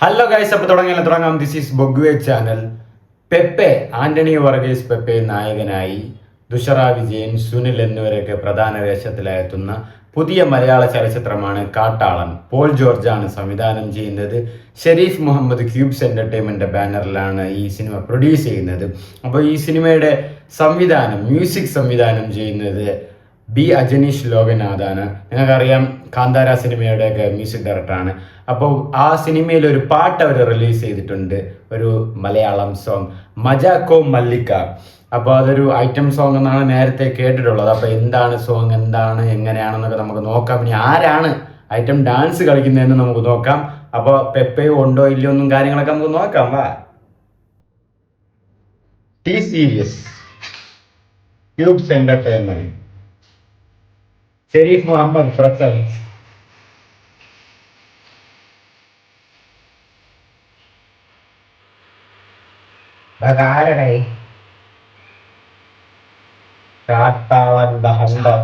Hello guys, അപ്പോൾ തുടങ്ങാം. This is ബൊഗ്വേ ചാനൽ. പെപ്പെ, ആന്റണി വർഗീസ് പെപ്പെ നായകനായി ദുഷറ വിജയൻ, സുനിൽ എന്നിവരൊക്കെ പ്രധാന വേഷത്തിലെത്തുന്ന പുതിയ മലയാള ചലച്ചിത്രമാണ് കാട്ടാളൻ. പോൾ ജോർജാണ് സംവിധാനം ചെയ്യുന്നത്. ഷെരീഫ് മുഹമ്മദ് ക്യൂബ്സ് എന്റർടൈൻമെന്റ് ബാനറിലാണ് ഈ സിനിമ പ്രൊഡ്യൂസ് ചെയ്യുന്നത്. അപ്പോൾ ഈ സിനിമയുടെ മ്യൂസിക് സംവിധാനം ചെയ്യുന്നത് ബി അജനീഷ് ലോകനാഥാണ്. നിങ്ങൾക്കറിയാം, കാന്താര സിനിമയുടെയൊക്കെ മ്യൂസിക് ഡയറക്ടറാണ്. അപ്പോൾ ആ സിനിമയിൽ ഒരു പാട്ട് അവർ റിലീസ് ചെയ്തിട്ടുണ്ട്, ഒരു മലയാളം സോങ്, മജാക്കോ മല്ലിക്ക. അപ്പോൾ അതൊരു ഐറ്റം സോങ് എന്നാണ് നേരത്തെ കേട്ടിട്ടുള്ളത്. അപ്പോൾ എന്താണ് സോങ്, എന്താണ്, എങ്ങനെയാണെന്നൊക്കെ നമുക്ക് നോക്കാം. ഇനി ആരാണ് ഐറ്റം ഡാൻസ് കളിക്കുന്നതെന്ന് നമുക്ക് നോക്കാം. അപ്പോൾ പെപ്പയോ ഉണ്ടോ ഇല്ലയോ ഒന്നും കാര്യങ്ങളൊക്കെ നമുക്ക് നോക്കാം. വാ. T series, Cubes entertainment, Sherif Muhammad presents. ആരുടെ Kattalan the hunter.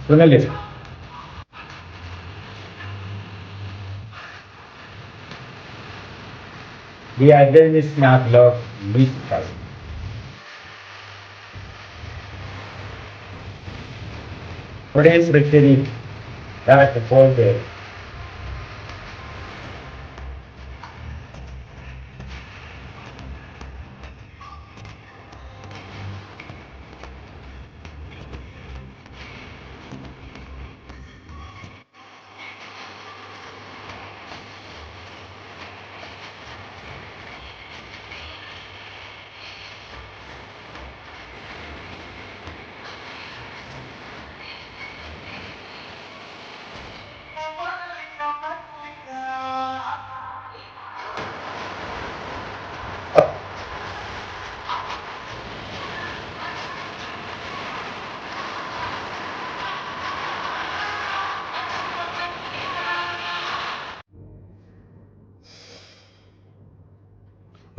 Sunil, the identity is not love mystical. Today's victory that the folder.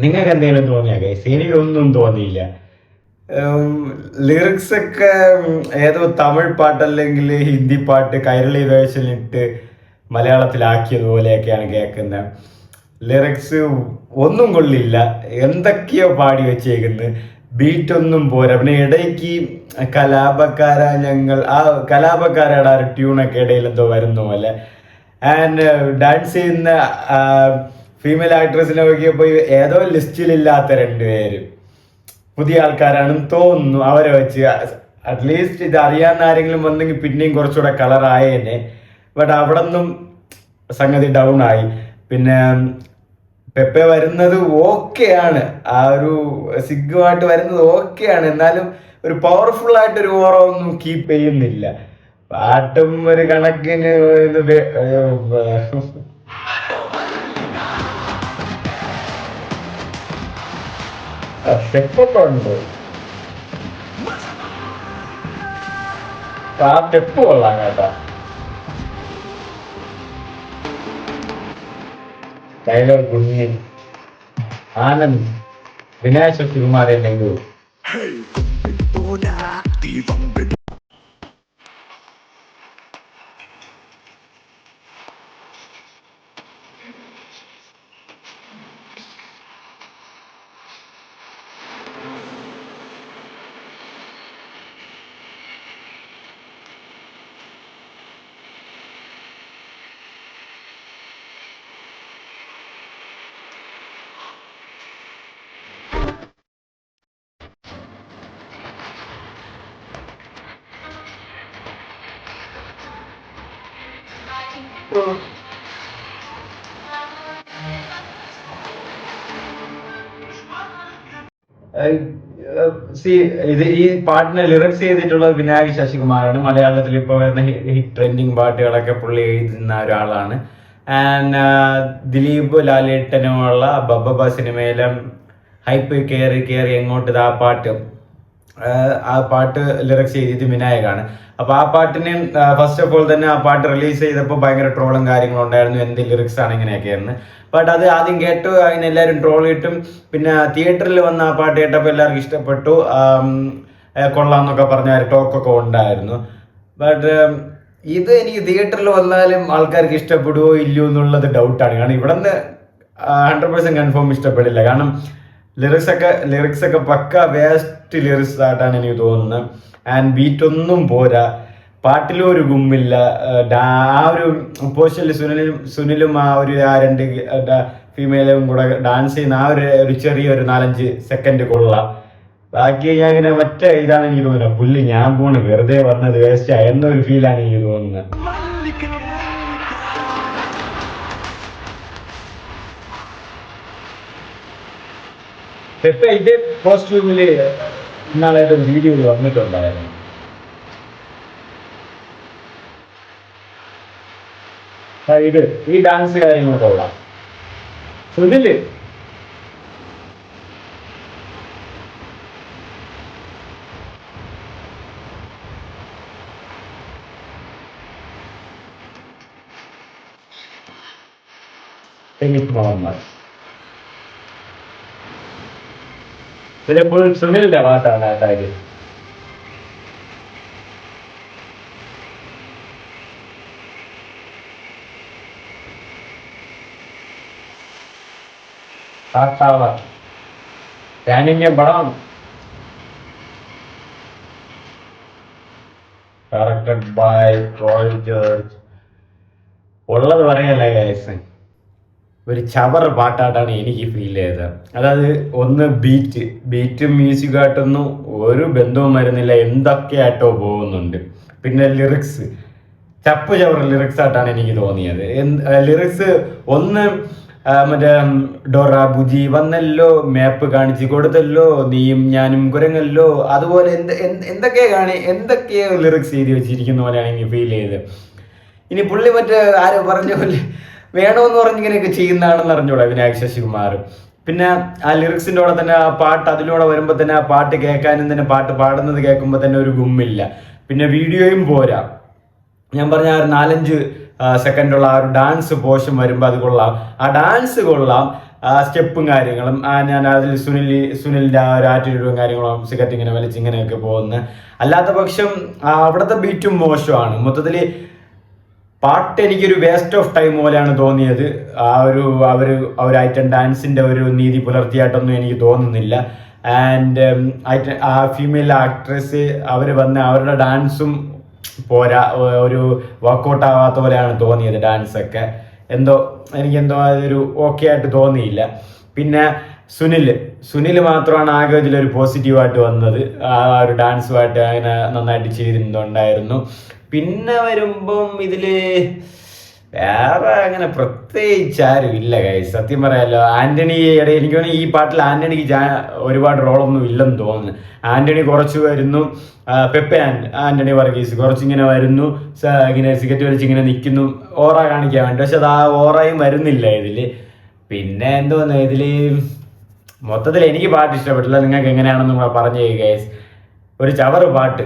നിങ്ങൾക്ക് എന്തെങ്കിലും തോന്നിയ ഗൈസ്? എനിക്കൊന്നും തോന്നിയില്ല. ലിറിക്സ് ഒക്കെ ഏതോ തമിഴ് പാട്ട് അല്ലെങ്കിൽ ഹിന്ദി പാട്ട് കൈരളി വേഷനിട്ട് മലയാളത്തിലാക്കിയതുപോലെയൊക്കെയാണ് കേൾക്കുന്നത്. ലിറിക്സ് ഒന്നും കൊള്ളില്ല, എന്തൊക്കെയോ പാടി വെച്ചേക്കുന്നത്. ബീറ്റൊന്നും പോരാ. പിന്നെ ഇടയ്ക്ക് ആ കലാപക്കാരുടെ ആ ഒരു ട്യൂണൊക്കെ ഇടയിൽ എന്തോ വരുന്ന പോലെ. ആൻഡ് ഡാൻസ് ചെയ്യുന്ന ഫീമെയിൽ ആക്ട്രസിനെ നോക്കിയപ്പോൾ ഏതോ ലിസ്റ്റിലില്ലാത്ത രണ്ടുപേര് പുതിയ ആൾക്കാരാണെന്ന് തോന്നുന്നു. അവരെ വെച്ച് അറ്റ്ലീസ്റ്റ് ഇത് അറിയാവുന്ന ആരെങ്കിലും വന്നെങ്കിൽ പിന്നെയും കുറച്ചുകൂടെ കളറായേനെ. ബട്ട് അവിടെ നിന്നും സംഗതി ഡൗൺ ആയി. പിന്നെ പെപ്പെ വരുന്നത് ഓക്കെയാണ്, ആ ഒരു സിഗ്ഗുമായിട്ട് വരുന്നത് ഓക്കെയാണ്. എന്നാലും ഒരു പവർഫുൾ ആയിട്ടൊരു ഓറ ഒന്നും കീപ്പ് ചെയ്യുന്നില്ല. പാട്ടും ഒരു കണക്കിന് സ്റ്റെപ്പൊക്കെ ഉണ്ട്. ആ സ്റ്റെപ്പ് കൊള്ളാം കേട്ടാ. ഡയലോഗ് കുഞ്ഞി ആനന്ദ്, വിനാശ ശിവകുമാരല്ലെങ്കിൽ ഇത് ഈ പാട്ടിനെ ലിറിക്സ് ചെയ്തിട്ടുള്ളത് വിനായക് ശശികുമാറാണ്. മലയാളത്തിൽ ഇപ്പോൾ വരുന്ന ഹിറ്റ് ട്രെൻഡിങ് പാട്ടുകളൊക്കെ പുള്ളി എഴുതുന്ന ഒരാളാണ്. ആൻഡ് ദിലീപ് ലാലേട്ടനുമുള്ള ബബ്ബ സിനിമയിലെ ഹൈപ്പ് കയറി കയറി എങ്ങോട്ട് ആ പാട്ട് ലിറിക്സ് ചെയ്തിട്ട് വിനായകാണ്. അപ്പൊ ആ പാട്ടിന് ഫസ്റ്റ് ഓഫ് ഓൾ തന്നെ ആ പാട്ട് റിലീസ് ചെയ്തപ്പോൾ ഭയങ്കര ട്രോളും കാര്യങ്ങളും ഉണ്ടായിരുന്നു, എന്ത് ലിറിക്സ് ആണ് ഇങ്ങനെയൊക്കെയായിരുന്നു. ബട്ട് അത് ആദ്യം കേട്ടു, അതിനെല്ലാവരും ട്രോൾ കിട്ടും. പിന്നെ തിയേറ്ററിൽ വന്ന ആ പാട്ട് കേട്ടപ്പോൾ എല്ലാവർക്കും ഇഷ്ടപ്പെട്ടു. കൊള്ളാന്നൊക്കെ പറഞ്ഞ ടോക്കൊക്കെ ഉണ്ടായിരുന്നു. ബട്ട് ഇത് എനിക്ക് തിയേറ്ററിൽ വന്നാലും ആൾക്കാർക്ക് ഇഷ്ടപ്പെടുവോ ഇല്ലയോ എന്നുള്ളത് ഡൗട്ടാണ്. കാരണം ഇവിടെ നിന്ന് 100% കൺഫേം ഇഷ്ടപ്പെടില്ല. കാരണം ലിറിക്സ് ഒക്കെ പക്ക വേസ്റ്റ് ലിറിക്സ് ആയിട്ടാണ് എനിക്ക് തോന്നുന്നത്. ആൻഡ് ബീറ്റ് ഒന്നും പോരാ, പാട്ടിലും ഒരു ഗുമ്മില്ല. ആ ഒരു പോസ്റ്ററിൽ സുനിലും ആ രണ്ട് ഫീമെയിലും കൂടെ ഡാൻസ് ചെയ്യുന്ന ആ ഒരു ചെറിയൊരു 4-5 സെക്കൻഡ് കൊള്ളാം. ബാക്കി ഞാൻ ഇങ്ങനെ ഇതാണ് എനിക്ക് തോന്നുന്നത്, പുല്ല് ഞാൻ പോണ് വെറുതെ വന്നത് വേസ്റ്റ് എന്നൊരു ഫീലാണ് എനിക്ക് തോന്നുന്നത്. ഇത് കോസ്റ്റ്യൂമില് ഇന്നാളായിട്ട് വീഡിയോയിൽ വന്നിട്ടുണ്ടായിരുന്നു. ഇത് ഈ ഡാൻസ് കാര്യങ്ങളൊക്കെ ഉള്ള സുനില് മുഹമ്മദ് ഇതിലെപ്പോഴും സുനിലിന്റെ പാട്ടാണ് കേട്ടാല്. പാനിന്യ പടം ഡയറക്ടഡ് ബൈ റോയ് ജോർജ്. ഉള്ളത് പറയല്ലേ ഗൈസ്, ഒരു ചവർ പാട്ടായിട്ടാണ് എനിക്ക് ഫീൽ ചെയ്തത്. അതായത് ഒന്ന് ബീറ്റും മ്യൂസിക്കായിട്ടൊന്നും ഒരു ബന്ധവും വരുന്നില്ല, എന്തൊക്കെയായിട്ടോ പോകുന്നുണ്ട്. പിന്നെ ലിറിക്സ് ചവർ ലിറിക്സ് ആയിട്ടാണ് എനിക്ക് തോന്നിയത്. ലിറിക്സ് ഒന്ന് മറ്റേ ഡോറ ബുജി വന്നല്ലോ, മാപ്പ് കാണിച്ചു കൊടുത്തല്ലോ, നീയും ഞാനും കുരങ്ങല്ലോ, അതുപോലെ എന്തൊക്കെയോ ലിറിക്സ് എഴുതി വെച്ചിരിക്കുന്ന പോലെയാണ് എനിക്ക് ഫീൽ ചെയ്തത്. ഇനി പുള്ളി മറ്റേ ആരോ പറഞ്ഞ പോലെ വേണമെന്ന് പറഞ്ഞിങ്ങനെയൊക്കെ ചെയ്യുന്നതാണെന്ന് അറിഞ്ഞൂടാ വിനായക് ശശികുമാർ. പിന്നെ ആ ലിറിക്സിൻ്റെ കൂടെ തന്നെ ആ പാട്ട് അതിലൂടെ വരുമ്പോൾ തന്നെ ആ പാട്ട് കേൾക്കാനും തന്നെ പാട്ട് പാടുന്നത് കേൾക്കുമ്പോൾ തന്നെ ഒരു ഗുമ്മില്ല. പിന്നെ വീഡിയോയും പോരാ. ഞാൻ പറഞ്ഞ ആ 4-5 സെക്കൻഡുള്ള ആ ഒരു ഡാൻസ് പോഷൻ വരുമ്പോൾ അത് കൊള്ളാം, ആ ഡാൻസ് കൊള്ളാം, ആ സ്റ്റെപ്പും കാര്യങ്ങളും. ഞാൻ അതിൽ സുനിലിൻ്റെ ആ ഒരു ആറ്റിറ്റ്യൂഡും കാര്യങ്ങളും സിഗരറ്റ് ഇങ്ങനെ വലിച്ചിങ്ങനെയൊക്കെ പോകുന്നത്. അല്ലാത്ത പക്ഷം അവിടുത്തെ ബീറ്റും മോശമാണ്. മൊത്തത്തിൽ പാട്ട് എനിക്കൊരു വേസ്റ്റ് ഓഫ് ടൈം പോലെയാണ് തോന്നിയത്. ആ ഒരു ഐറ്റം ഡാൻസിൻ്റെ ഒരു നീതി പുലർത്തിയായിട്ടൊന്നും എനിക്ക് തോന്നുന്നില്ല. ആൻഡ് ആ ഫീമെയിൽ ആക്ട്രസ് അവർ വന്ന് അവരുടെ ഡാൻസും പോരാ, ഒരു വർക്കൗട്ട് ആവാത്ത പോലെയാണ് തോന്നിയത് ഡാൻസൊക്കെ. എനിക്കെന്തോ അതൊരു ഓക്കെ ആയിട്ട് തോന്നിയില്ല. പിന്നെ സുനിൽ മാത്രമാണ് ആകെ ഇതിലൊരു പോസിറ്റീവായിട്ട് വന്നത്. ആ ഒരു ഡാൻസുമായിട്ട് അങ്ങനെ നന്നായിട്ട് ചെയ്തിട്ടുണ്ടായിരുന്നു. പിന്നെ വരുമ്പം ഇതില് വേറെ അങ്ങനെ പ്രത്യേകിച്ച് ആരും ഇല്ല ഗൈസ്, സത്യം പറയാലോ. ആന്റണി എനിക്ക് തോന്നുന്നു ഈ പാട്ടിൽ ആന്റണിക്ക് ഒരുപാട് റോളൊന്നും ഇല്ലെന്ന് തോന്നുന്നു. ആന്റണി കുറച്ച് വരുന്നു, പെപ്പെ ആന്റണി വർഗീസ് കുറച്ചിങ്ങനെ വരുന്നു, ഇങ്ങനെ സിഗരറ്റ് വലിച്ചിങ്ങനെ നിൽക്കുന്നു ഓറ കാണിക്കാൻ വേണ്ടി. പക്ഷെ അത് ആ ഓറയും വരുന്നില്ല ഇതില്. പിന്നെ എന്തോന്ന് ഇതില് മൊത്തത്തിൽ എനിക്ക് പാട്ട് ഇഷ്ടപ്പെട്ടില്ല. നിങ്ങൾക്ക് എങ്ങനെയാണെന്ന് കൂടെ പറഞ്ഞു ഗൈസ്. ഒരു ചവറ് പാട്ട്.